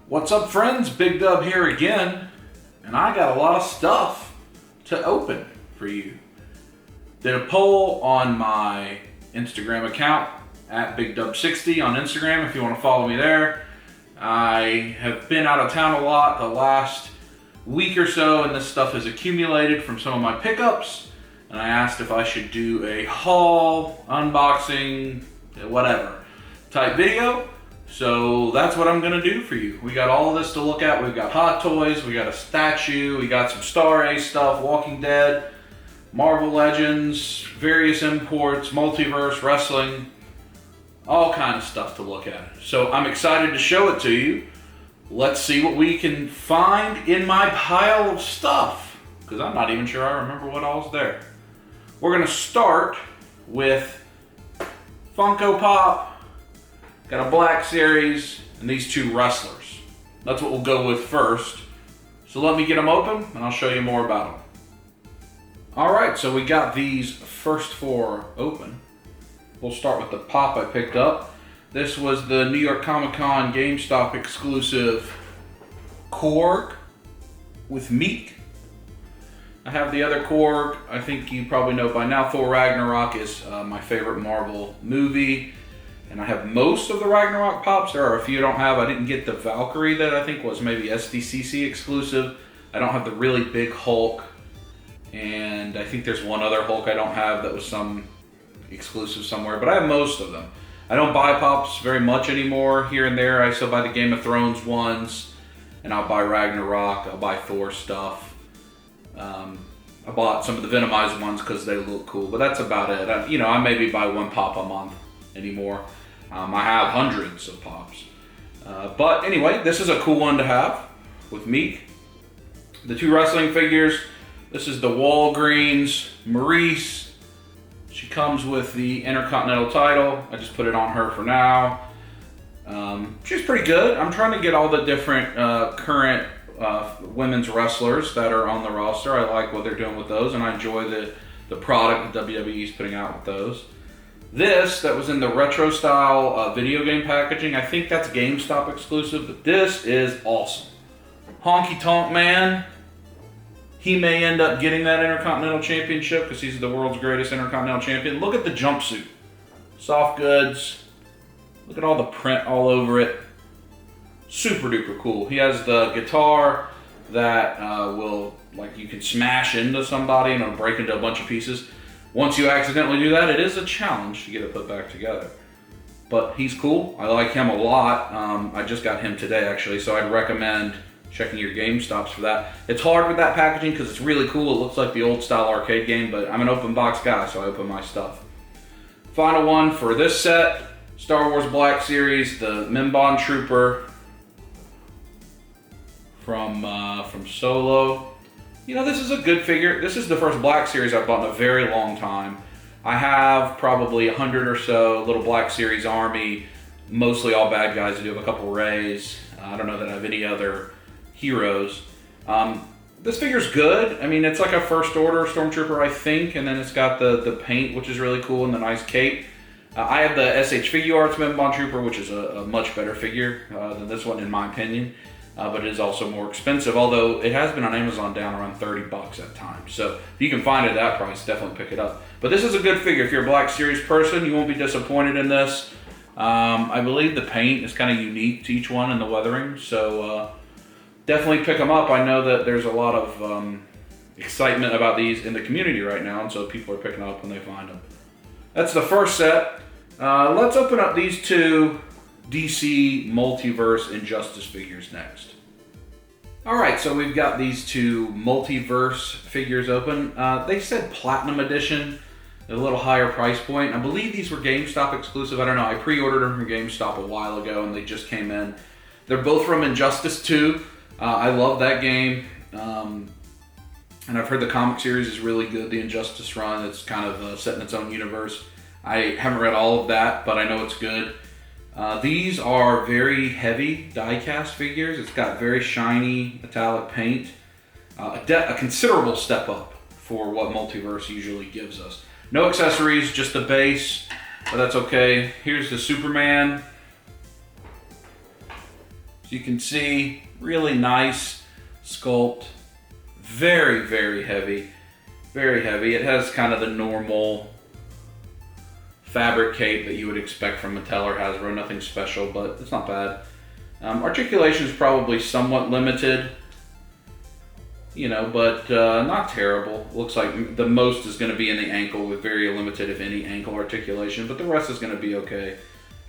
What's up, friends? Big Dub here again, and I got a lot of stuff to open for you. Did a poll on my Instagram account at BigDub60 on Instagram if you want to follow me there. I have been out of town a lot the last week or so, and this stuff has accumulated from some of my pickups, and I asked if I should do a haul, unboxing, whatever type video. So that's what I'm gonna do for you. We got all of this to look at. We've got Hot Toys, we got a statue, we got some Star Ace stuff, Walking Dead, Marvel Legends, various imports, Multiverse, wrestling, all kind of stuff to look at. So I'm excited to show it to you. Let's see what we can find in my pile of stuff, because I'm not even sure I remember what all's there. We're gonna start with Funko Pop. Got a Black Series, and these two wrestlers. That's what we'll go with first. So let me get them open, and I'll show you more about them. All right, so we got these first four open. We'll start with the Pop I picked up. This was the New York Comic Con GameStop exclusive Korg with Meek. I have the other Korg. I think you probably know by now, Thor Ragnarok is my favorite Marvel movie. And I have most of the Ragnarok Pops. There are a few I don't have. I didn't get the Valkyrie that I think was maybe SDCC exclusive. I don't have the really big Hulk. And I think there's one other Hulk I don't have that was some exclusive somewhere. But I have most of them. I don't buy Pops very much anymore. Here and there, I still buy the Game of Thrones ones. And I'll buy Ragnarok. I'll buy Thor stuff. I bought some of the Venomized ones because they look cool. But that's about it. I maybe buy one Pop a month anymore. I have hundreds of Pops. But anyway, this is a cool one to have with Meek. The two wrestling figures. This is the Walgreens Maurice. She comes with the Intercontinental title. I just put it on her for now. She's pretty good. I'm trying to get all the different current women's wrestlers that are on the roster. I like what they're doing with those, and I enjoy the product that WWE is putting out with those. This, that was in the retro style video game packaging, I think that's GameStop exclusive, but this is awesome. Honky Tonk Man, he may end up getting that Intercontinental Championship because he's the world's greatest Intercontinental Champion. Look at the jumpsuit. Soft goods. Look at all the print all over it. Super duper cool. He has the guitar that will, like, you can smash into somebody and it'll break into a bunch of pieces. Once you accidentally do that, it is a challenge to get it put back together. But he's cool. I like him a lot. I just got him today, actually, so I'd recommend checking your GameStops for that. It's hard with that packaging because it's really cool. It looks like the old style arcade game, but I'm an open box guy, so I open my stuff. Final one for this set, Star Wars Black Series, the Mimban Trooper from Solo. You know, this is a good figure. This is the first Black Series I've bought in a very long time. I have probably 100 or so little Black Series army, mostly all bad guys. I do have a couple Rays. I don't know that I have any other heroes. This figure's good. I mean, it's like a first order Stormtrooper, I think, and then it's got the paint, which is really cool, and the nice cape. I have the SH Figuarts Mimban Trooper, which is a much better figure than this one, in my opinion. But it is also more expensive, although it has been on Amazon down around 30 bucks at times. So if you can find it at that price, definitely pick it up. But this is a good figure. If you're a Black Series person, you won't be disappointed in this. I believe the paint is kind of unique to each one in the weathering, so definitely pick them up. I know that there's a lot of excitement about these in the community right now, and so people are picking them up when they find them. That's the first set. Let's open up these two DC Multiverse Injustice figures next. Alright, so we've got these two Multiverse figures open. They said Platinum Edition, a little higher price point. I believe these were GameStop exclusive. I don't know, I pre-ordered them from GameStop a while ago and they just came in. They're both from Injustice 2. I love that game. And I've heard the comic series is really good, the Injustice run. It's kind of set in its own universe. I haven't read all of that, but I know it's good. These are very heavy die-cast figures. It's got very shiny metallic paint. A considerable step up for what Multiverse usually gives us. No accessories, just the base, but that's okay. Here's the Superman. So you can see, really nice sculpt. Very, very heavy. Very heavy. It has kind of the normal fabric cape that you would expect from Mattel or Hasbro. Nothing special, but it's not bad. Articulation is probably somewhat limited, you know, but not terrible. Looks like the most is going to be in the ankle with very limited, if any, ankle articulation, but the rest is going to be okay.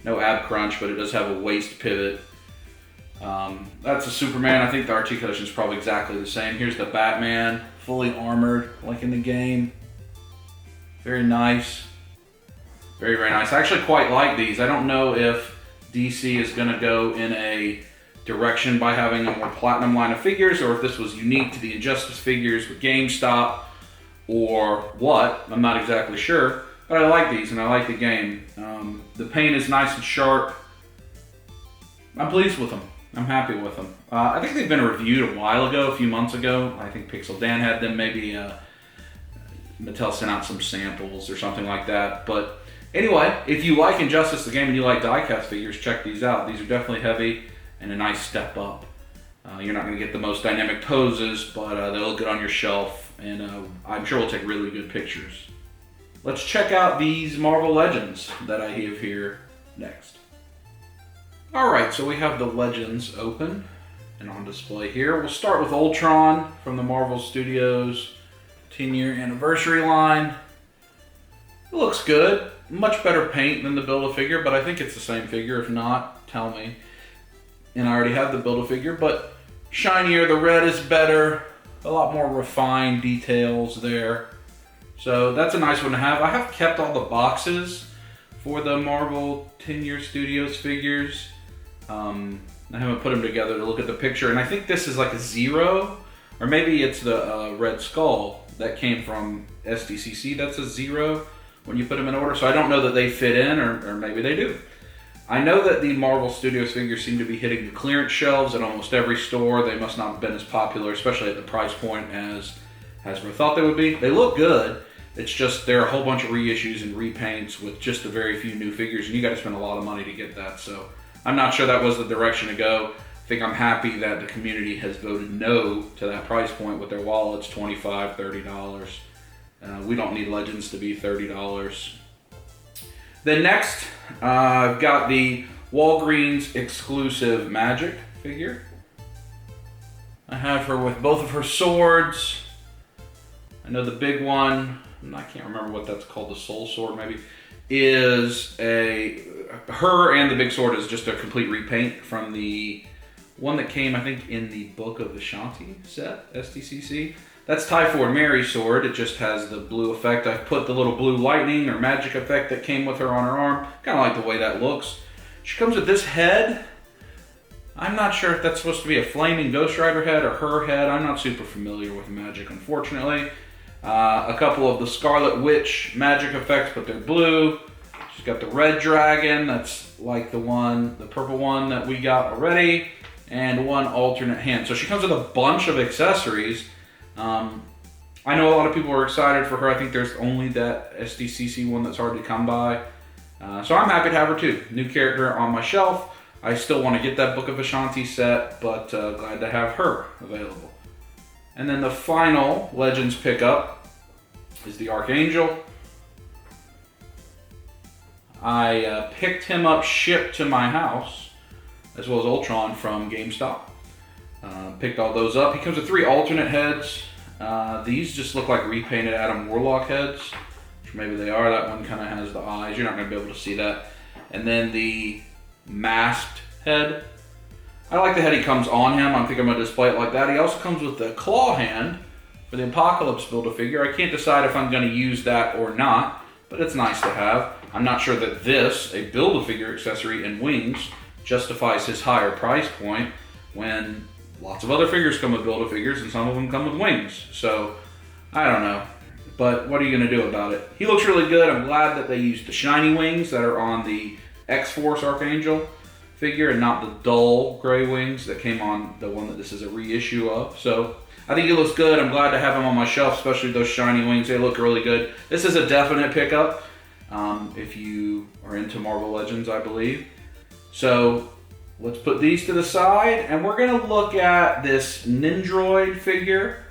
No ab crunch, but it does have a waist pivot. That's a Superman. I think the articulation is probably exactly the same. Here's the Batman, fully armored, like in the game. Very nice. Very, very nice. I actually quite like these. I don't know if DC is going to go in a direction by having a more platinum line of figures, or if this was unique to the Injustice figures with GameStop, or what. I'm not exactly sure. But I like these, and I like the game. The paint is nice and sharp. I'm pleased with them. I'm happy with them. I think they've been reviewed a while ago, a few months ago. I think Pixel Dan had them. Maybe Mattel sent out some samples or something like that. But anyway, if you like Injustice the game and you like die-cast figures, check these out. These are definitely heavy and a nice step up. You're not going to get the most dynamic poses, but they'll look good on your shelf, and I'm sure we'll take really good pictures. Let's check out these Marvel Legends that I have here next. Alright, so we have the Legends open and on display here. We'll start with Ultron from the Marvel Studios 10-year anniversary line. It looks good. Much better paint than the Build-A-Figure, but I think it's the same figure. If not, tell me. And I already have the Build-A-Figure, but shinier. The red is better. A lot more refined details there. So that's a nice one to have. I have kept all the boxes for the Marvel 10-year Studios figures. I haven't put them together to look at the picture, and I think this is like a Zero, or maybe it's the Red Skull that came from SDCC. That's a Zero when you put them in order, so I don't know that they fit in, or maybe they do. I know that the Marvel Studios figures seem to be hitting the clearance shelves at almost every store. They must not have been as popular, especially at the price point, as Hasbro thought they would be. They look good. It's just there are a whole bunch of reissues and repaints with just a very few new figures, and you got to spend a lot of money to get that. So I'm not sure that was the direction to go. I think I'm happy that the community has voted no to that price point with their wallets, $25, $30. We don't need Legends to be $30. Then next, I've got the Walgreens exclusive Magic figure. I have her with both of her swords. I know the big one, I can't remember what that's called, the Soul Sword maybe, is her and the big sword is just a complete repaint from the one that came, I think, in the Book of Ashanti set, SDCC. That's Typhoid Mary's sword. It just has the blue effect. I've put the little blue lightning or magic effect that came with her on her arm. Kind of like the way that looks. She comes with this head. I'm not sure if that's supposed to be a flaming Ghost Rider head or her head. I'm not super familiar with magic, unfortunately. A couple of the Scarlet Witch magic effects, but they're blue. She's got the red dragon. That's like the purple one that we got already. And one alternate hand. So she comes with a bunch of accessories. I know a lot of people are excited for her. I think there's only that SDCC one that's hard to come by. So I'm happy to have her too. New character on my shelf. I still want to get that Book of Ashanti set, but glad to have her available. And then the final Legends pickup is the Archangel. I picked him up shipped to my house, as well as Ultron from GameStop. Picked all those up. He comes with 3 alternate heads. These just look like repainted Adam Warlock heads, which maybe they are. That one kind of has the eyes. You're not going to be able to see that. And then the masked head. I like the head he comes on him. I think I'm going to display it like that. He also comes with the claw hand for the Apocalypse Build-A-Figure. I can't decide if I'm going to use that or not, but it's nice to have. I'm not sure that this, a Build-A-Figure accessory and wings, justifies his higher price point when lots of other figures come with Build-A-Figures and some of them come with wings. So, I don't know. But what are you going to do about it? He looks really good. I'm glad that they used the shiny wings that are on the X-Force Archangel figure and not the dull gray wings that came on the one that this is a reissue of. So, I think he looks good. I'm glad to have him on my shelf, especially those shiny wings. They look really good. This is a definite pickup if you are into Marvel Legends, I believe. So, let's put these to the side, and we're gonna look at this Nindroid figure.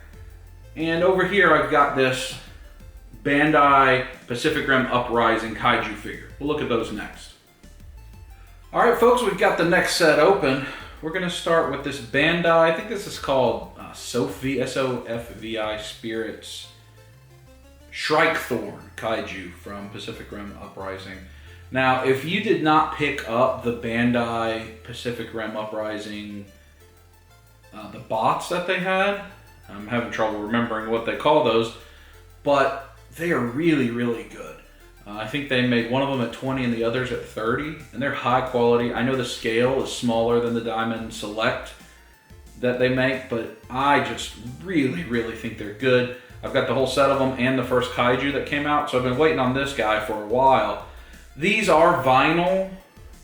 And over here I've got this Bandai Pacific Rim Uprising Kaiju figure. We'll look at those next. All right, folks, we've got the next set open. We're gonna start with this Bandai, I think this is called Sofvi, S-O-F-V-I Spirits Shrike-Thorn Kaiju from Pacific Rim Uprising. Now, if you did not pick up the Bandai Pacific Rim Uprising, the bots that they had, I'm having trouble remembering what they call those, but they are really, really good. I think they made one of them at 20 and the others at 30, and they're high quality. I know the scale is smaller than the Diamond Select that they make, but I just really, really think they're good. I've got the whole set of them and the first Kaiju that came out, so I've been waiting on this guy for a while. These are vinyl,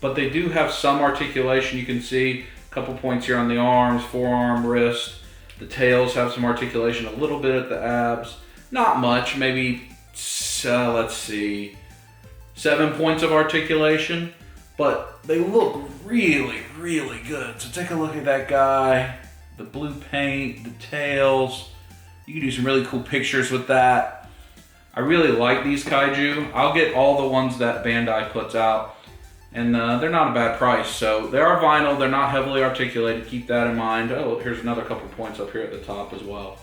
but they do have some articulation. You can see a couple points here on the arms, forearm, wrist. The tails have some articulation, a little bit at the abs. Not much, maybe, let's see, 7 points of articulation, but they look really, really good. So take a look at that guy, the blue paint, the tails. You can do some really cool pictures with that. I really like these Kaiju. I'll get all the ones that Bandai puts out, and they're not a bad price. So they are vinyl, they're not heavily articulated, keep that in mind. Oh, here's another couple points up here at the top as well.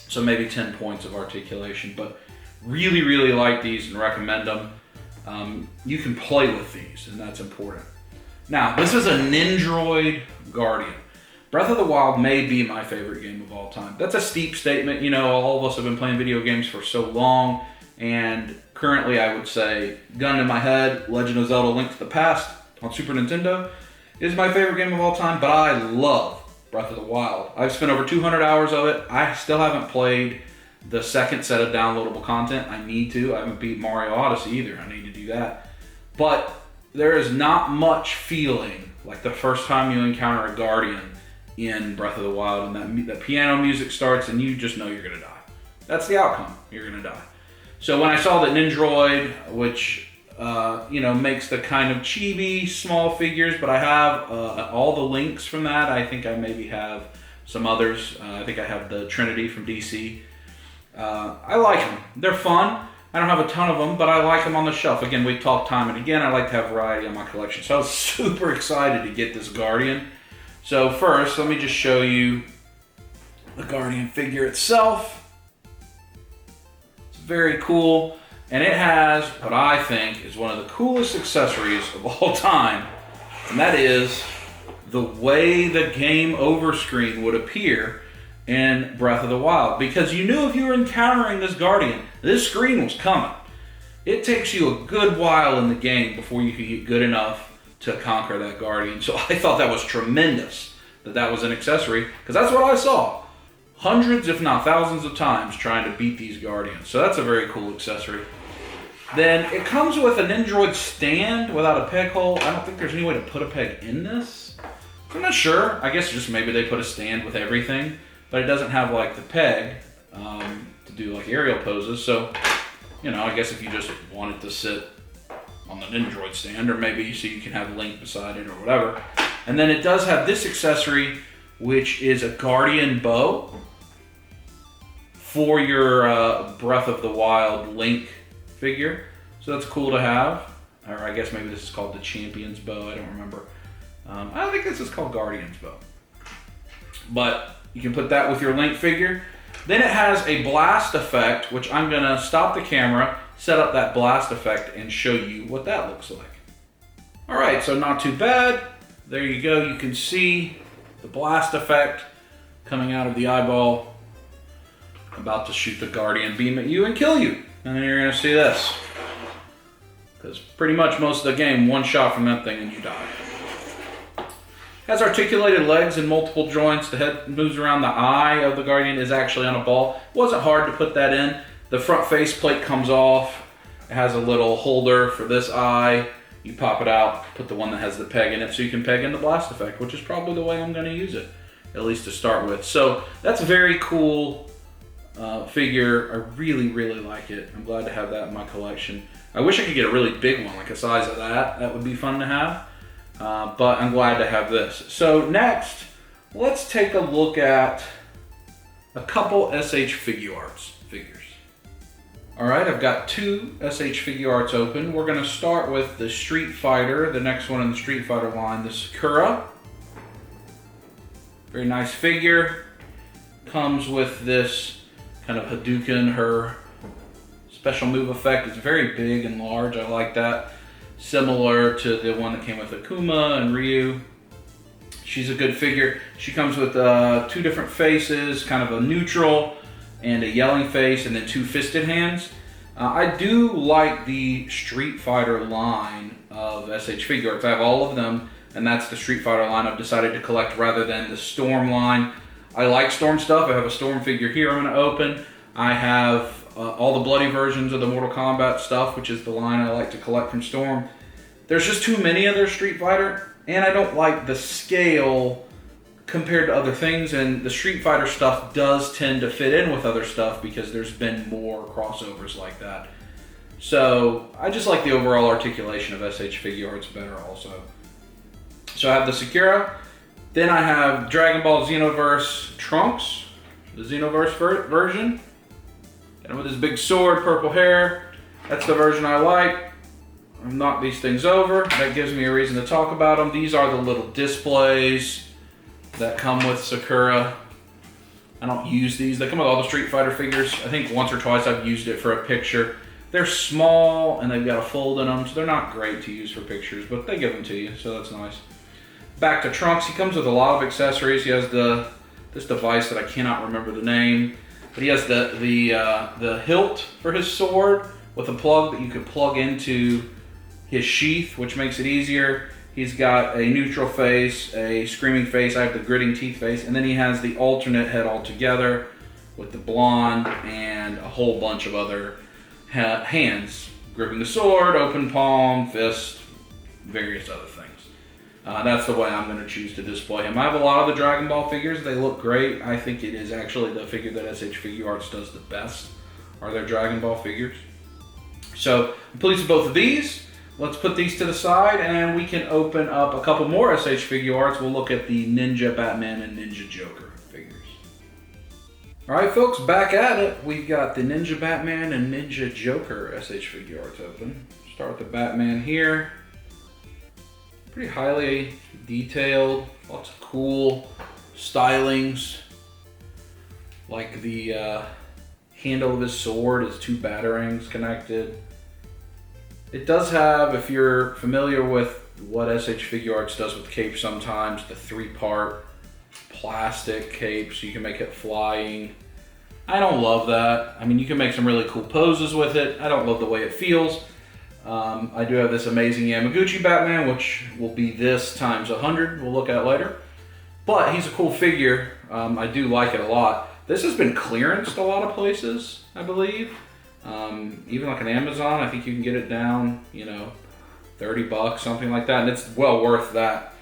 So maybe 10 points of articulation, but really, really like these and recommend them. You can play with these, and that's important. Now, this is a Nindroid Guardian. Breath of the Wild may be my favorite game of all time. That's a steep statement. You know, all of us have been playing video games for so long, and currently I would say, gun to my head, Legend of Zelda: Link to the Past on Super Nintendo is my favorite game of all time, but I love Breath of the Wild. I've spent over 200 hours of it. I still haven't played the second set of downloadable content. I need to. I haven't beat Mario Odyssey either. I need to do that. But there is not much feeling like the first time you encounter a Guardian in Breath of the Wild, and that piano music starts and you just know you're gonna die. That's the outcome. You're gonna die. So when I saw that Nindroid, which makes the kind of chibi small figures, but I have all the links from that. I think I maybe have some others. I think I have the Trinity from DC. I like them. They're fun. I don't have a ton of them, but I like them on the shelf. Again, we talked time and again, I like to have variety on my collection. So I was super excited to get this Guardian. So first, let me just show you the Guardian figure itself. It's very cool, and it has what I think is one of the coolest accessories of all time, and that is the way the game over screen would appear in Breath of the Wild. Because you knew if you were encountering this Guardian, this screen was coming. It takes you a good while in the game before you can get good enough to conquer that Guardian. So I thought that was tremendous that was an accessory, because that's what I saw hundreds if not thousands of times trying to beat these Guardians. So that's a very cool accessory. Then it comes with a Nindroid stand without a peg hole. I don't think there's any way to put a peg in this. I'm not sure. I guess just maybe they put a stand with everything, but it doesn't have like the peg to do like aerial poses. So, I guess if you just want it to sit on the Nindroid stand, or maybe so you can have Link beside it or whatever. And then it does have this accessory, which is a Guardian bow for your Breath of the Wild Link figure. So that's cool to have. Or I guess maybe this is called the Champion's bow, I don't remember. I think this is called Guardian's bow. But you can put that with your Link figure. Then it has a blast effect, which I'm gonna stop the camera, set up that blast effect, and show you what that looks like. All right, so not too bad. There you go, you can see the blast effect coming out of the eyeball, about to shoot the Guardian beam at you and kill you. And then you're gonna see this. Because pretty much most of the game, one shot from that thing and you die. Has articulated legs and multiple joints. The head moves around. The eye of the Guardian is actually on a ball. It wasn't hard to put that in. The front faceplate comes off. It has a little holder for this eye. You pop it out, put the one that has the peg in it, so you can peg in the blast effect, which is probably the way I'm going to use it, at least to start with. So that's a very cool figure. I really, really like it. I'm glad to have that in my collection. I wish I could get a really big one, like a size of that. That would be fun to have. but I'm glad to have this. So next, let's take a look at a couple SH Figuarts figures. All right, I've got two SH Figuarts open. We're gonna start with the Street Fighter, the next one in the Street Fighter line, the Sakura. Very nice figure. Comes with this kind of Hadouken, her special move effect. It's very big and large, I like that. Similar to the one that came with Akuma and Ryu. She's a good figure. She comes with two different faces, kind of a neutral and a yelling face, and then two fisted hands. I do like the Street Fighter line of SH Figuarts. I have all of them, and that's the Street Fighter line I've decided to collect rather than the Storm line. I like Storm stuff. I have a Storm figure here I'm going to open. I have all the bloody versions of the Mortal Kombat stuff, which is the line I like to collect from Storm. There's just too many of their Street Fighter, and I don't like the scale compared to other things, and the Street Fighter stuff does tend to fit in with other stuff because there's been more crossovers like that. So I just like the overall articulation of SH Figuarts better also. So I have the Sakura, then I have Dragon Ball Xenoverse Trunks, the Xenoverse version. And with his big sword, purple hair, that's the version I like. I'll knock these things over. That gives me a reason to talk about them. These are the little displays that come with Sakura. I don't use these. They come with all the Street Fighter figures. I think once or twice I've used it for a picture. They're small and they've got a fold in them, so they're not great to use for pictures, but they give them to you, so that's nice. Back to Trunks. He comes with a lot of accessories. He has this device that I cannot remember the name, but he has the hilt for his sword with a plug that you could plug into his sheath, which makes it easier. He's got a neutral face, a screaming face. I have the gritting teeth face, and then he has the alternate head altogether with the blonde and a whole bunch of other hands, gripping the sword, open palm, fist, various other things. That's the way I'm going to choose to display him. I have a lot of the Dragon Ball figures. They look great. I think it is actually the figure that SH Figuarts does the best, are their Dragon Ball figures. So I'm pleased with both of these. Let's put these to the side and we can open up a couple more SH Figuarts. We'll look at the Ninja Batman and Ninja Joker figures. Alright folks, back at it. We've got the Ninja Batman and Ninja Joker SH Figuarts open. Start with the Batman here. Pretty highly detailed, lots of cool stylings. Like the handle of his sword is two batarangs connected. It does have, if you're familiar with what SH Figuarts does with capes sometimes, the three-part plastic cape so you can make it flying. I don't love that. I mean, you can make some really cool poses with it. I don't love the way it feels. I do have this amazing Yamaguchi Batman, which will be this times 100, we'll look at later. But he's a cool figure. I do like it a lot. This has been clearanced a lot of places, I believe. Even like on Amazon, I think you can get it down, you know, 30 bucks, something like that, and it's well worth that.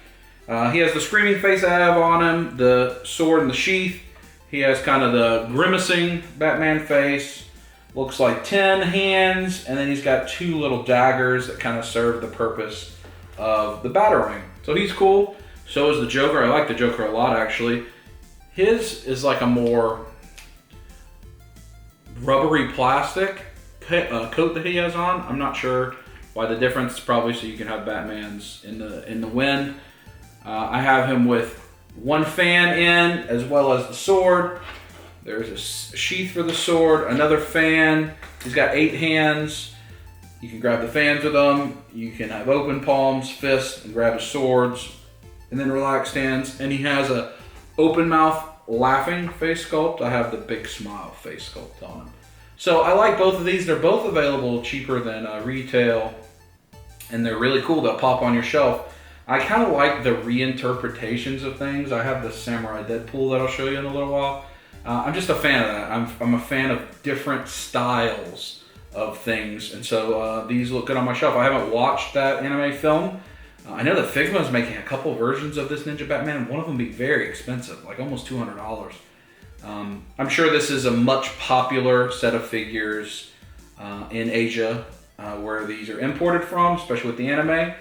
He has the screaming face I have on him, the sword in the sheath. He has kind of the grimacing Batman face. Looks like 10 hands, and then he's got two little daggers that kind of serve the purpose of the Batarang. So he's cool. So is the Joker. I like the Joker a lot, actually. His is like a more rubbery plastic coat that he has on. I'm not sure why the difference. Probably so you can have Batman's in the wind. I have him with one fan in, as well as the sword. There's a sheath for the sword, another fan. He's got 8 hands. You can grab the fans with them. You can have open palms, fists, and grab his swords, and then relaxed hands. And he has a open mouth laughing face sculpt. I have the big smile face sculpt on him. So I like both of these. They're both available cheaper than retail, and they're really cool. They'll pop on your shelf. I kind of like the reinterpretations of things. I have the Samurai Deadpool that I'll show you in a little while. I'm just a fan of that. I'm a fan of different styles of things, and so these look good on my shelf. I haven't watched that anime film. I know that Figma is making a couple versions of this Ninja Batman, and one of them be very expensive, like almost $200. I'm sure this is a much popular set of figures in Asia, where these are imported from, especially with the anime.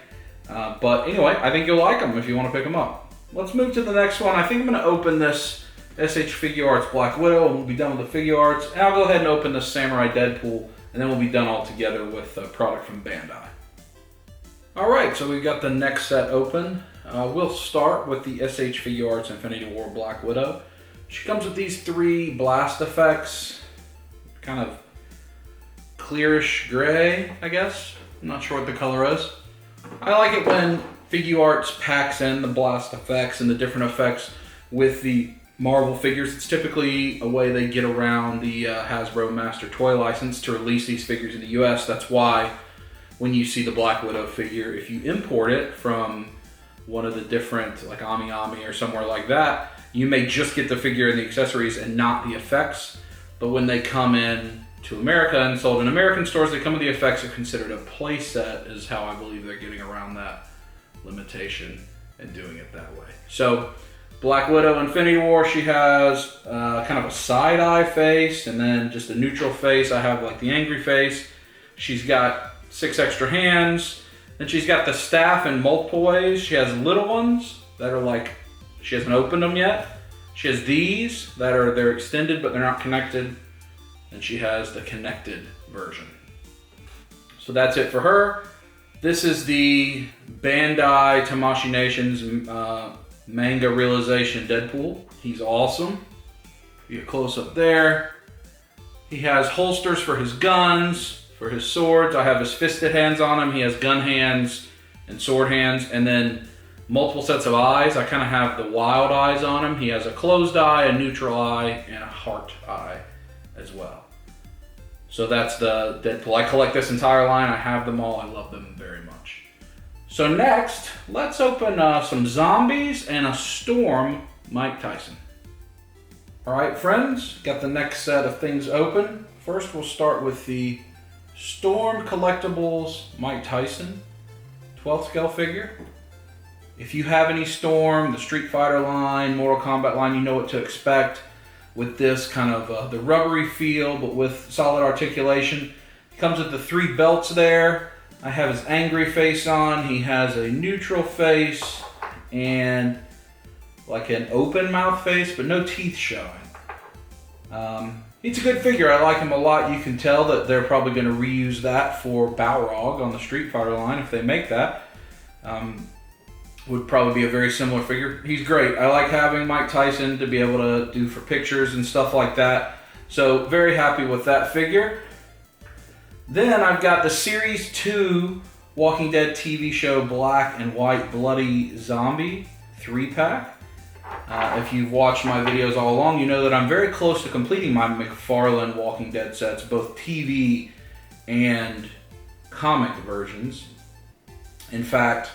But anyway, I think you'll like them if you want to pick them up. Let's move to the next one. I think I'm going to open this SH Figuarts Black Widow, and we'll be done with the Figuarts. And I'll go ahead and open the Samurai Deadpool, and then we'll be done all together with a product from Bandai. Alright, so we've got the next set open. We'll start with the SH Figuarts Infinity War Black Widow. She comes with these 3 blast effects, kind of clearish gray, I guess. I'm not sure what the color is. I like it when Figuarts packs in the blast effects and the different effects with the Marvel figures. It's typically a way they get around the Hasbro Master Toy license to release these figures in the US. That's why when you see the Black Widow figure, if you import it from one of the different, like Ami Ami or somewhere like that, you may just get the figure and the accessories and not the effects. But when they come in to America and sold in American stores, they come with the effects are considered a play set, is how I believe they're getting around that limitation and doing it that way. So Black Widow Infinity War, she has kind of a side-eye face and then just a neutral face. I have like the angry face. She's got 6 extra hands. Then she's got the staff in multiple ways. She has little ones that are like, she hasn't opened them yet. She has these that are, they're extended but they're not connected. And she has the connected version. So that's it for her. This is the Bandai Tamashii Nations manga realization Deadpool. He's awesome. Get close up there. He has holsters for his guns, for his swords. I have his fisted hands on him. He has gun hands and sword hands, and then multiple sets of eyes. I kind of have the wild eyes on him. He has a closed eye, a neutral eye, and a heart eye as well. So that's the Deadpool. I collect this entire line. I have them all. I love them very much. So next, let's open some zombies and a Storm Mike Tyson. All right, friends, got the next set of things open. First, we'll start with the Storm Collectibles Mike Tyson 12th scale figure. If you have any Storm, the Street Fighter line, Mortal Kombat line, you know what to expect with this kind of the rubbery feel, but with solid articulation. He comes with the 3 belts there. I have his angry face on. He has a neutral face and like an open mouth face, but no teeth showing. It's a good figure. I like him a lot. You can tell that they're probably going to reuse that for Balrog on the Street Fighter line if they make that. Would probably be a very similar figure. He's great. I like having Mike Tyson to be able to do for pictures and stuff like that. So very happy with that figure. Then I've got the Series 2 Walking Dead TV show Black and White Bloody Zombie 3-pack. If you've watched my videos all along, you know that I'm very close to completing my McFarlane Walking Dead sets, both TV and comic versions. In fact,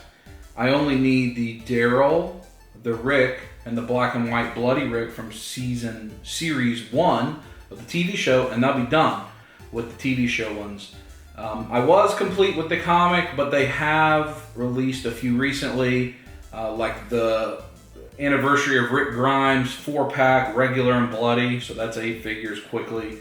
I only need the Daryl, the Rick, and the Black and White Bloody Rick from Series 1 of the TV show, and that'll be done with the TV show ones. I was complete with the comic, but they have released a few recently, like the anniversary of Rick Grimes 4-pack, regular and bloody, so that's 8 figures quickly.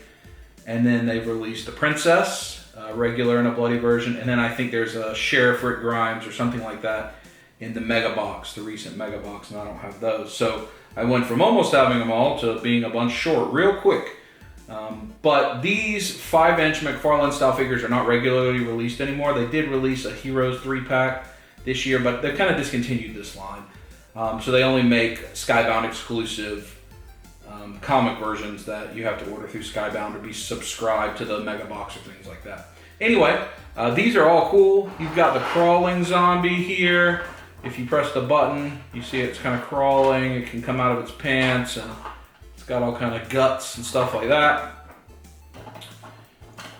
And then they've released the Princess, regular and a bloody version, and then I think there's a Sheriff Rick Grimes or something like that in the Mega Box, the recent Mega Box, and I don't have those. So I went from almost having them all to being a bunch short real quick. But these 5-inch McFarlane style figures are not regularly released anymore. They did release a Heroes 3-pack this year, but they've kind of discontinued this line. So they only make Skybound exclusive comic versions that you have to order through Skybound or be subscribed to the Mega Box or things like that. Anyway, these are all cool. You've got the crawling zombie here. If you press the button, you see it's kind of crawling. It can come out of its pants, and it's got all kind of guts and stuff like that.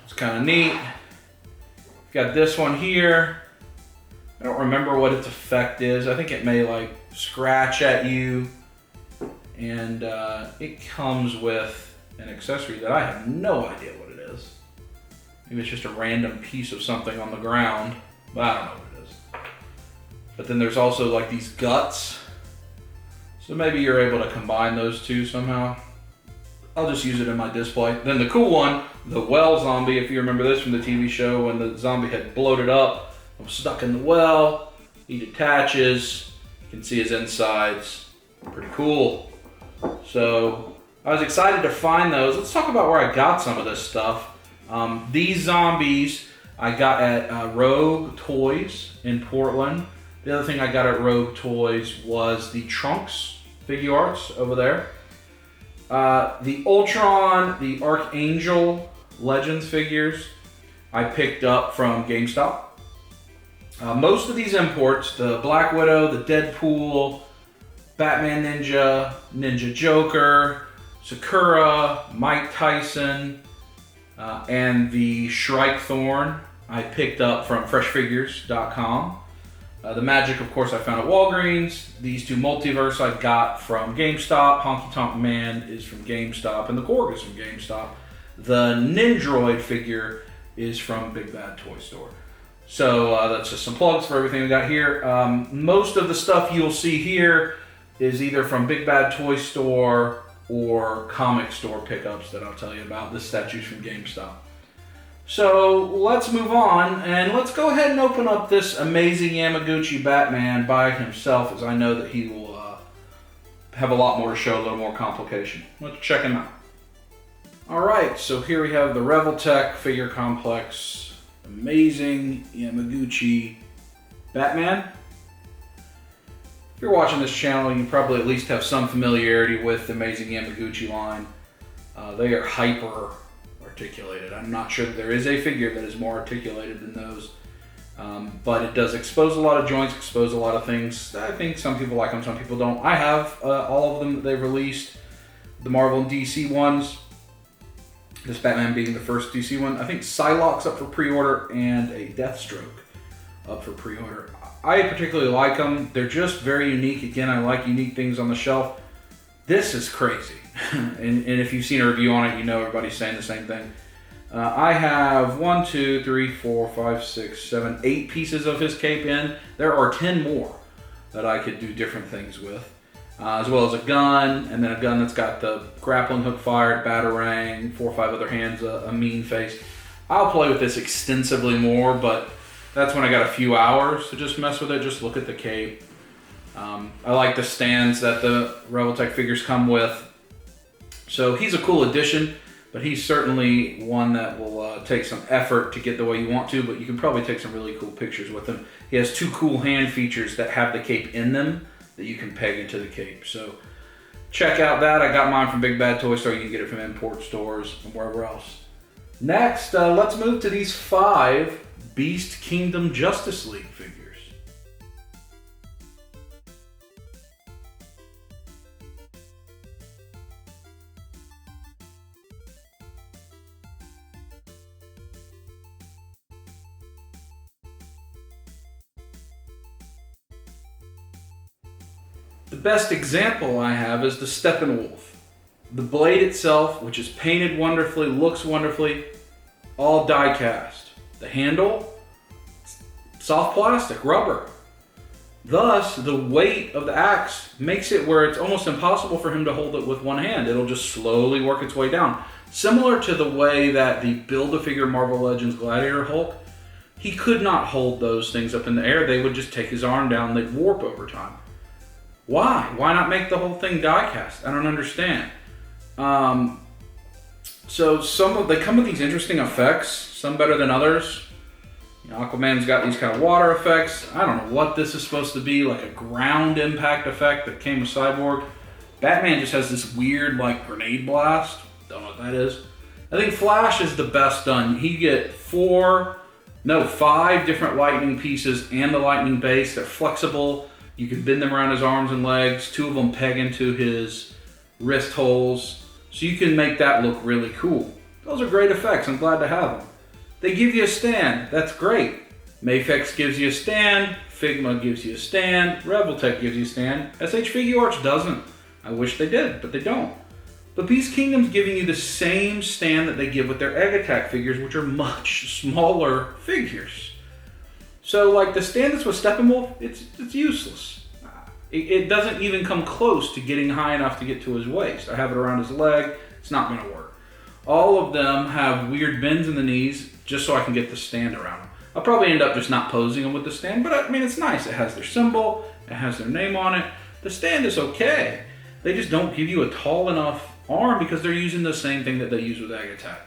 It's kind of neat. You've got this one here. I don't remember what its effect is. I think it may like scratch at you, and it comes with an accessory that I have no idea what it is. Maybe it's just a random piece of something on the ground, but I don't know what it is. But then there's also like these guts, so maybe you're able to combine those two somehow. I'll just use it in my display. Then the cool one, the well zombie, if you remember this from the TV show when the zombie had bloated up, was stuck in the well. He detaches. You can see his insides. Pretty cool. So I was excited to find those. Let's talk about where I got some of this stuff. These zombies I got at Rogue Toys in Portland. The other thing I got at Rogue Toys was the Trunks Figuarts over there. The Ultron, the Archangel Legends figures I picked up from GameStop. Most of these imports, the Black Widow, the Deadpool, Batman Ninja, Ninja Joker, Sakura, Mike Tyson, and the Shrike Thorn I picked up from freshfigures.com. The Magic, of course, I found at Walgreens. These two Multiverse I got from GameStop. Honky Tonk Man is from GameStop, and the Korg is from GameStop. The Nindroid figure is from Big Bad Toy Store. So that's just some plugs for everything we got here. Most of the stuff you'll see here is either from Big Bad Toy Store or comic store pickups that I'll tell you about. This statue's from GameStop. So let's move on, and let's go ahead and open up this amazing Yamaguchi Batman by himself, as I know that he will have a lot more to show, a little more complication. Let's check him out. Alright, so here we have the Reveltech figure complex. Amazing Yamaguchi Batman. If you're watching this channel, you probably at least have some familiarity with the amazing Yamaguchi line. They are hyper articulated. I'm not sure that there is a figure that is more articulated than those, but it does expose a lot of joints, expose a lot of things. I think some people like them, some people don't. I have all of them that they've released, the Marvel and DC ones, this Batman being the first DC one. I think Psylocke's up for pre-order and a Deathstroke up for pre-order. I particularly like them. They're just very unique. Again, I like unique things on the shelf. This is crazy. and if you've seen a review on it, you know everybody's saying the same thing. I have 1, 2, 3, 4, 5, 6, 7, 8 pieces of his cape in. There are 10 more that I could do different things with. As well as a gun, and then a gun that's got the grappling hook fired, batarang, 4 or 5 other hands, a mean face. I'll play with this extensively more, but that's when I got a few hours to just mess with it, just look at the cape. I like the stands that the Reveltech figures come with. So he's a cool addition, but he's certainly one that will take some effort to get the way you want to, but you can probably take some really cool pictures with him. He has 2 cool hand features that have the cape in them that you can peg into the cape. So check out that. I got mine from Big Bad Toy Store. You can get it from import stores and wherever else. Next, let's move to these 5 Beast Kingdom Justice League figures. The best example I have is the Steppenwolf. The blade itself, which is painted wonderfully, looks wonderfully, all die cast. The handle, soft plastic, rubber. Thus, the weight of the axe makes it where it's almost impossible for him to hold it with one hand. It'll just slowly work its way down. Similar to the way that the Build-A-Figure Marvel Legends Gladiator Hulk, he could not hold those things up in the air. They would just take his arm down, they'd warp over time. Why? Why not make the whole thing die cast? I don't understand. So they come with these interesting effects, some better than others. You know, Aquaman's got these kind of water effects. I don't know what this is supposed to be, like a ground impact effect that came with Cyborg. Batman just has this weird like grenade blast. Don't know what that is. I think Flash is the best done. You get 5 different lightning pieces and the lightning base. They're flexible. You can bend them around his arms and legs. 2 of them peg into his wrist holes. So you can make that look really cool. Those are great effects. I'm glad to have them. They give you a stand. That's great. Mafex gives you a stand. Figma gives you a stand. Reveltech gives you a stand. SH Figuarts doesn't. I wish they did, but they don't. But Beast Kingdom's giving you the same stand that they give with their Egg Attack figures, which are much smaller figures. So like the stand that's with Steppenwolf, it's useless. It doesn't even come close to getting high enough to get to his waist. I have it around his leg. It's not going to work. All of them have weird bends in the knees just so I can get the stand around them. I'll probably end up just not posing them with the stand, but I mean, it's nice. It has their symbol, it has their name on it. The stand is okay. They just don't give you a tall enough arm because they're using the same thing that they use with Agatha.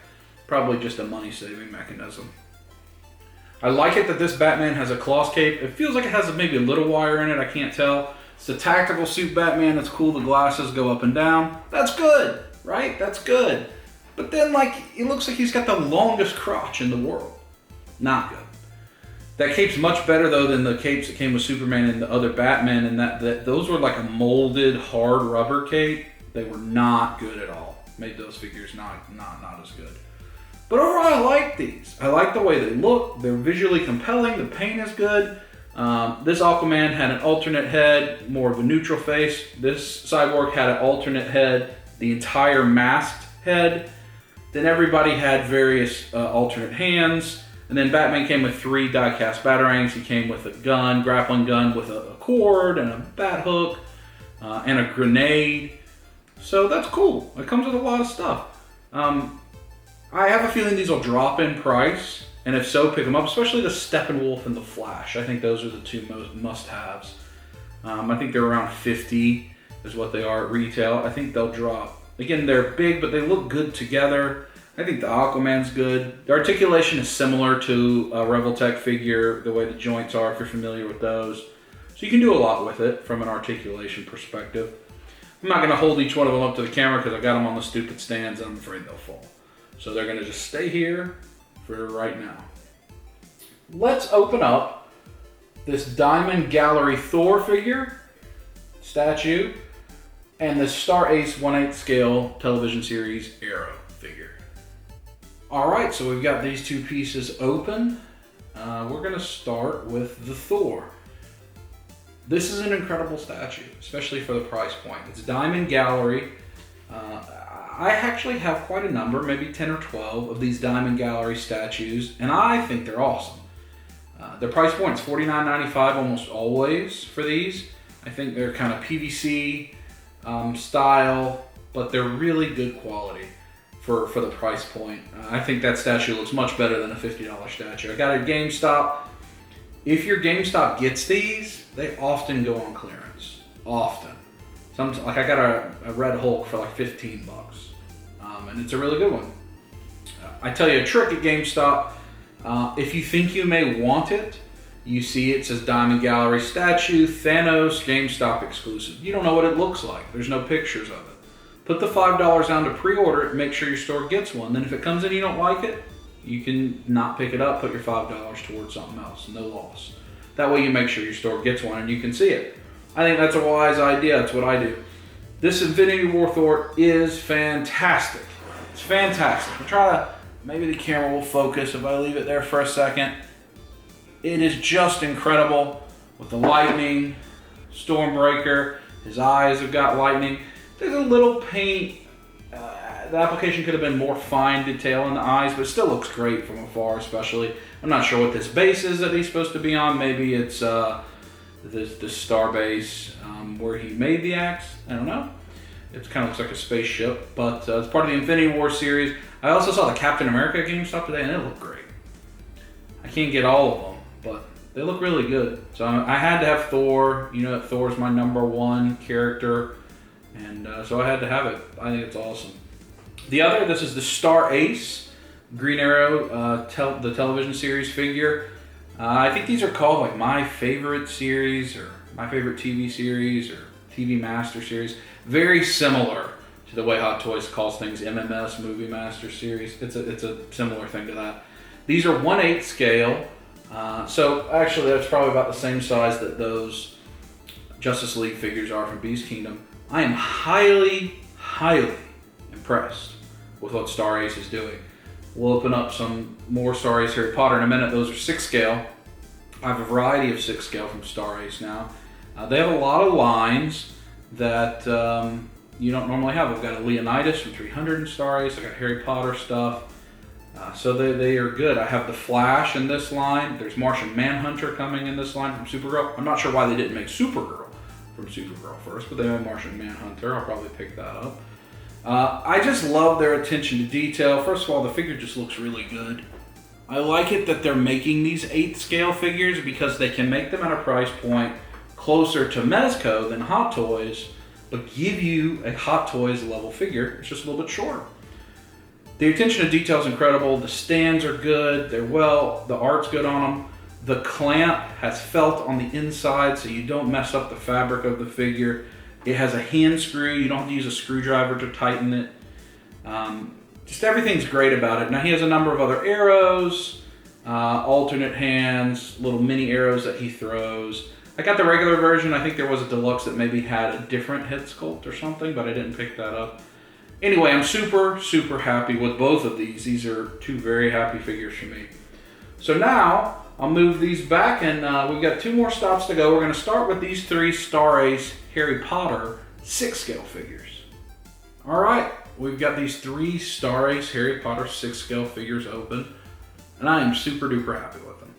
Probably just a money-saving mechanism. I like it that this Batman has a cloth cape. It feels like it has maybe a little wire in it, I can't tell. It's a tactical suit Batman, that's cool, the glasses go up and down. That's good, right? That's good. But then, like, it looks like he's got the longest crotch in the world. Not good. That cape's much better, though, than the capes that came with Superman and the other Batman, and that those were like a molded, hard rubber cape. They were not good at all. Made those figures not as good. But overall, I like these. I like the way they look. They're visually compelling. The paint is good. This Aquaman had an alternate head, more of a neutral face. This Cyborg had an alternate head, the entire masked head. Then everybody had various alternate hands. And then Batman came with 3 die-cast batarangs. He came with a gun, grappling gun with a cord and a bat hook and a grenade. So that's cool. It comes with a lot of stuff. I have a feeling these will drop in price. And if so, pick them up, especially the Steppenwolf and the Flash. I think those are the 2 most must-haves. I think they're around $50 is what they are at retail. I think they'll drop. Again, they're big, but they look good together. I think the Aquaman's good. The articulation is similar to a Revoltech figure, the way the joints are, if you're familiar with those. So you can do a lot with it from an articulation perspective. I'm not going to hold each one of them up to the camera because I got them on the stupid stands and I'm afraid they'll fall. So they're going to just stay here for right now. Let's open up this Diamond Gallery Thor figure, statue, and the Star Ace 1/8 scale television series Arrow figure. All right, so we've got these 2 pieces open. We're gonna start with the Thor. This is an incredible statue, especially for the price point. It's Diamond Gallery. I actually have quite a number, maybe 10 or 12 of these Diamond Gallery statues, and I think they're awesome. Their price point is $49.95 almost always for these. I think they're kind of PVC style, but they're really good quality for the price point. I think that statue looks much better than a $50 statue. I got it at GameStop. If your GameStop gets these, they often go on clearance. Often. Like I got a Red Hulk for like $15, and it's a really good one. I tell you a trick at GameStop. If you think you may want it, you see it says Diamond Gallery statue, Thanos, GameStop exclusive. You don't know what it looks like. There's no pictures of it. Put the $5 down to pre-order it and make sure your store gets one. Then if it comes in and you don't like it, you can not pick it up, put your $5 towards something else, no loss. That way you make sure your store gets one and you can see it. I think that's a wise idea. That's what I do. This Infinity War Thor is fantastic. It's fantastic. I'll try to, maybe the camera will focus if I leave it there for a second. It is just incredible with the lightning, Stormbreaker. His eyes have got lightning. There's a little paint. The application could have been more fine detail in the eyes, but it still looks great from afar, especially. I'm not sure what this base is that he's supposed to be on. Maybe it's the star base where he made the axe. I don't know. It kind of looks like a spaceship, but it's part of the Infinity War series. I also saw the Captain America GameStop today, and it looked great. I can't get all of them, but they look really good. So I had to have Thor. You know that Thor's my #1 character, and so I had to have it. I think it's awesome. This is the Star Ace Green Arrow, the television series figure. I think these are called like My Favorite Series or My Favorite TV Series or TV Master Series. Very similar to the way Hot Toys calls things MMS, Movie Master Series. It's a similar thing to that. These are 1/8 scale. So actually that's probably about the same size that those Justice League figures are from Beast Kingdom. I am highly, highly impressed with what Star Ace is doing. We'll open up some more Star Ace Harry Potter in a minute. Those are 6 scale. I have a variety of 6 scale from Star Ace now. They have a lot of lines that you don't normally have. I've got a Leonidas from 300 in Star Ace. I got Harry Potter stuff. So they are good. I have the Flash in this line. There's Martian Manhunter coming in this line from Supergirl. I'm not sure why they didn't make Supergirl from Supergirl first, but they have Martian Manhunter. I'll probably pick that up. I just love their attention to detail. First of all, the figure just looks really good. I like it that they're making these 8th scale figures because they can make them at a price point closer to Mezco than Hot Toys, but give you a Hot Toys level figure. It's just a little bit shorter. The attention to detail is incredible. The stands are good. The art's good on them. The clamp has felt on the inside so you don't mess up the fabric of the figure. It has a hand screw. You don't have to use a screwdriver to tighten it. Just everything's great about it. Now he has a number of other arrows, alternate hands, little mini arrows that he throws. I got the regular version. I think there was a deluxe that maybe had a different head sculpt or something, but I didn't pick that up. Anyway, I'm super, super happy with both of these. These are 2 very happy figures for me. So now I'll move these back, and we've got 2 more stops to go. We're going to start with these 3 Star Ace Harry Potter 6 scale figures. All right, we've got these 3 Star Ace Harry Potter 6 scale figures open, and I am super duper happy with them.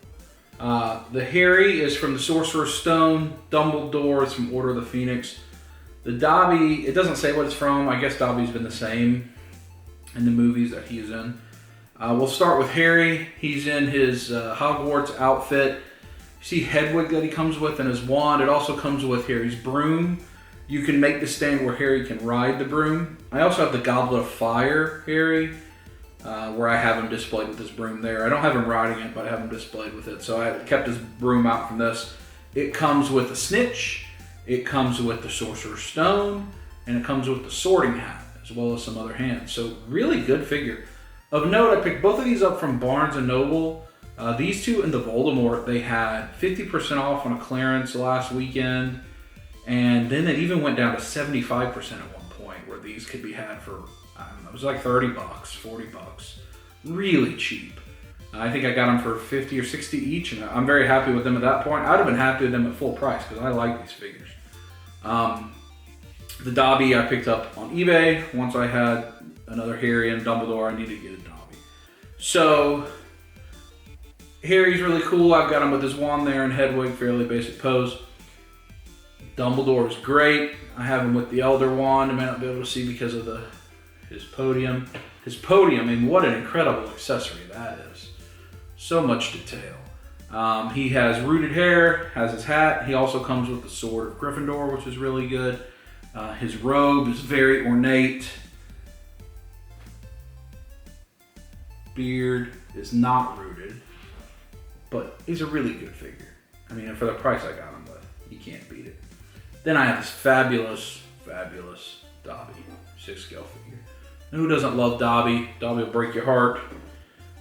The Harry is from the Sorcerer's Stone. Dumbledore is from Order of the Phoenix. The Dobby, it doesn't say what it's from. I guess Dobby's been the same in the movies that he's in. We'll start with Harry. He's in his Hogwarts outfit. You see Hedwig that he comes with and his wand. It also comes with Harry's broom. You can make the stand where Harry can ride the broom. I also have the Goblet of Fire Harry, where I have him displayed with his broom there. I don't have him riding it, but I have him displayed with it. So I kept his broom out from this. It comes with a snitch. It comes with the Sorcerer's Stone, and it comes with the sorting hat, as well as some other hands. So really good figure. Of note, I picked both of these up from Barnes & Noble. These 2 and the Voldemort, they had 50% off on a clearance last weekend, and then it even went down to 75% at one point, where these could be had for, I don't know, it was like 30 bucks, 40 bucks. Really cheap. I think I got them for 50 or 60 each, and I'm very happy with them at that point. I'd have been happy with them at full price, because I like these figures. The Dobby I picked up on eBay. Once I had another Harry and Dumbledore, I needed to get a Dobby. So, Harry's really cool. I've got him with his wand there and Hedwig, fairly basic pose. Dumbledore is great. I have him with the Elder Wand. You may not be able to see because of his podium. His podium, I mean, what an incredible accessory that is. So much detail. He has rooted hair, has his hat. He also comes with the Sword of Gryffindor, which is really good. His robe is very ornate. Beard is not rooted, but he's a really good figure. I mean, for the price I got him with, you can't beat it. Then I have this fabulous, fabulous Dobby 6 scale figure. And who doesn't love Dobby? Dobby will break your heart.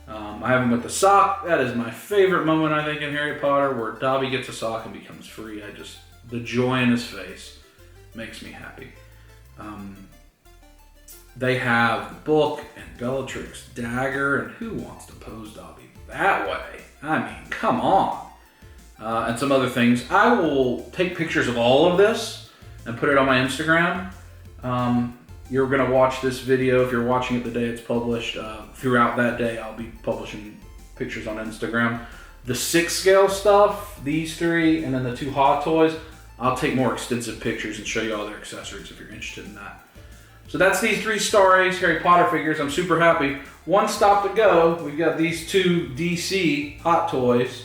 I have him with the sock. That is my favorite moment, I think, in Harry Potter, where Dobby gets a sock and becomes free. The joy in his face makes me happy. They have the book and Bellatrix dagger, and who wants to pose Dobby that way? I mean, come on. And some other things. I will take pictures of all of this and put it on my Instagram. You're going to watch this video, if you're watching it the day it's published. Throughout that day, I'll be publishing pictures on Instagram. The 6 scale stuff, these 3, and then the 2 Hot Toys, I'll take more extensive pictures and show you all their accessories if you're interested in that. So that's these 3 Star Ace Harry Potter figures. I'm super happy. One stop to go. We've got these 2 DC Hot Toys,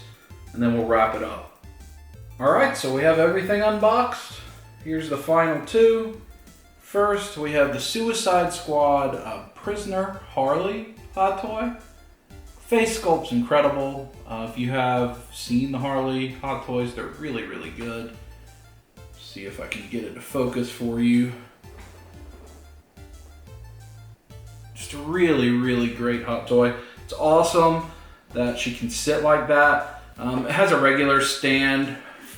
and then we'll wrap it up. All right, so we have everything unboxed. Here's the final 2. First, we have the Suicide Squad Prisoner Harley Hot Toy. Face sculpt's incredible. If you have seen the Harley Hot Toys, they're really, really good. See if I can get it to focus for you. Just a really, really great Hot Toy. It's awesome that she can sit like that. It has a regular stand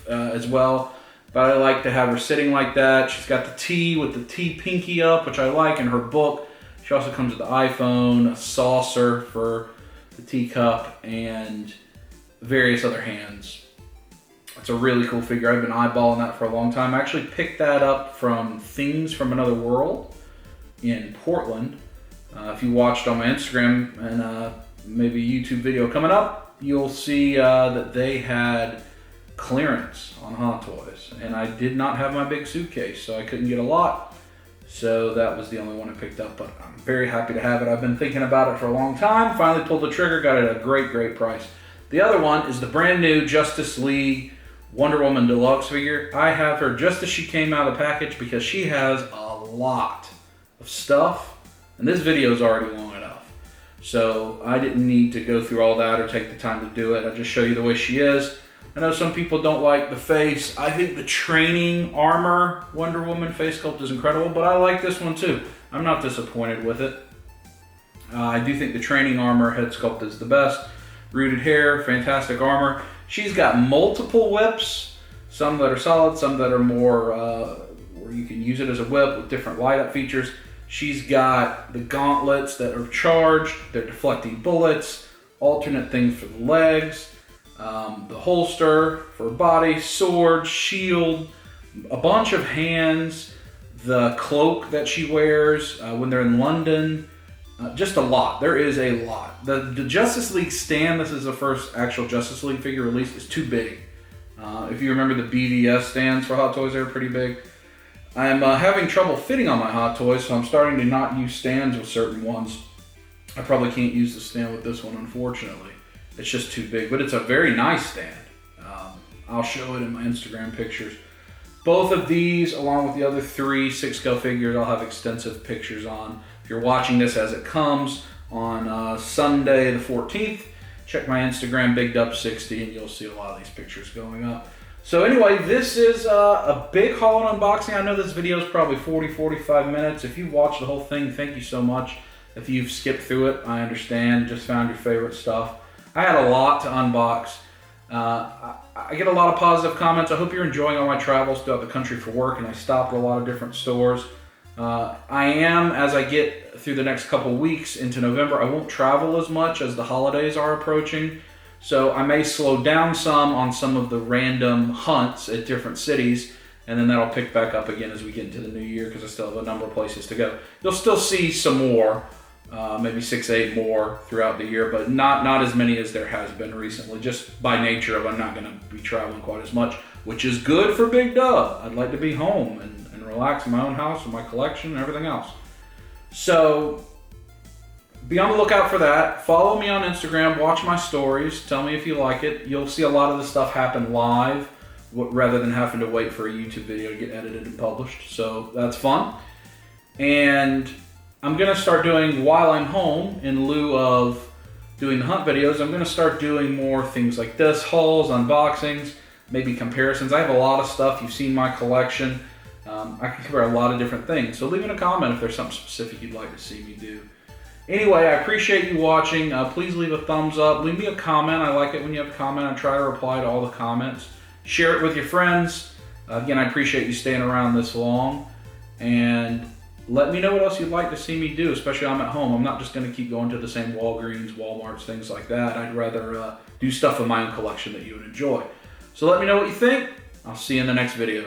as well, but I like to have her sitting like that. She's got the T with the T pinky up, which I like in her book. She also comes with the iPhone, a saucer for the teacup, and various other hands. It's a really cool figure. I've been eyeballing that for a long time. I actually picked that up from Things from Another World in Portland. If you watched on my Instagram and maybe a YouTube video coming up, you'll see that they had clearance on Hot Toys. And I did not have my big suitcase, so I couldn't get a lot. So that was the only one I picked up, but I'm very happy to have it. I've been thinking about it for a long time. Finally pulled the trigger, got it at a great, great price. The other one is the brand new Justice League Wonder Woman Deluxe figure. I have her just as she came out of the package because she has a lot of stuff, and this video is already long enough. So I didn't need to go through all that or take the time to do it. I'll just show you the way she is. I know some people don't like the face. I think the training armor Wonder Woman face sculpt is incredible, but I like this one too. I'm not disappointed with it. I do think the training armor head sculpt is the best. Rooted hair, fantastic armor. She's got multiple whips, some that are solid, some that are more where you can use it as a whip with different light up features. She's got the gauntlets that are charged, they're deflecting bullets, alternate things for the legs, the holster for body, sword, shield, a bunch of hands, the cloak that she wears when they're in London. Just a lot. There is a lot. The Justice League stand, this is the first actual Justice League figure released, is too big. If you remember the BVS stands for Hot Toys, they were pretty big. I'm having trouble fitting on my Hot Toys, so I'm starting to not use stands with certain ones. I probably can't use the stand with this one, unfortunately. It's just too big, but it's a very nice stand. I'll show it in my Instagram pictures. Both of these, along with the other 3 6-scale figures, I'll have extensive pictures on. If you're watching this as it comes on Sunday the 14th, check my Instagram, BigDub60, and you'll see a lot of these pictures going up. So anyway, this is a big haul and unboxing. I know this video is probably 40-45 minutes. If you've watched the whole thing, thank you so much. If you've skipped through it, I understand. Just found your favorite stuff. I had a lot to unbox. I get a lot of positive comments. I hope you're enjoying all my travels throughout the country for work, and I stopped at a lot of different stores. I am, as I get through the next couple weeks into November, I won't travel as much as the holidays are approaching. So I may slow down some on some of the random hunts at different cities, and then that'll pick back up again as we get into the new year because I still have a number of places to go. You'll still see some more, maybe 6, 8 more throughout the year, but not as many as there has been recently, just by nature of I'm not going to be traveling quite as much, which is good for Big Dub. I'd like to be home and relax in my own house with my collection and everything else. So be on the lookout for that. Follow me on Instagram, watch my stories, tell me if you like it. You'll see a lot of the stuff happen live rather than having to wait for a YouTube video to get edited and published. So that's fun. And I'm gonna start doing, while I'm home, in lieu of doing the hunt videos, I'm gonna start doing more things like this, hauls, unboxings, maybe comparisons. I have a lot of stuff. You've seen my collection. I can cover a lot of different things. So leave in a comment if there's something specific you'd like to see me do. Anyway, I appreciate you watching. Please leave a thumbs up. Leave me a comment. I like it when you have a comment. I try to reply to all the comments. Share it with your friends. Again, I appreciate you staying around this long. And let me know what else you'd like to see me do, especially I'm at home. I'm not just going to keep going to the same Walgreens, Walmarts, things like that. I'd rather do stuff in my own collection that you would enjoy. So let me know what you think. I'll see you in the next video.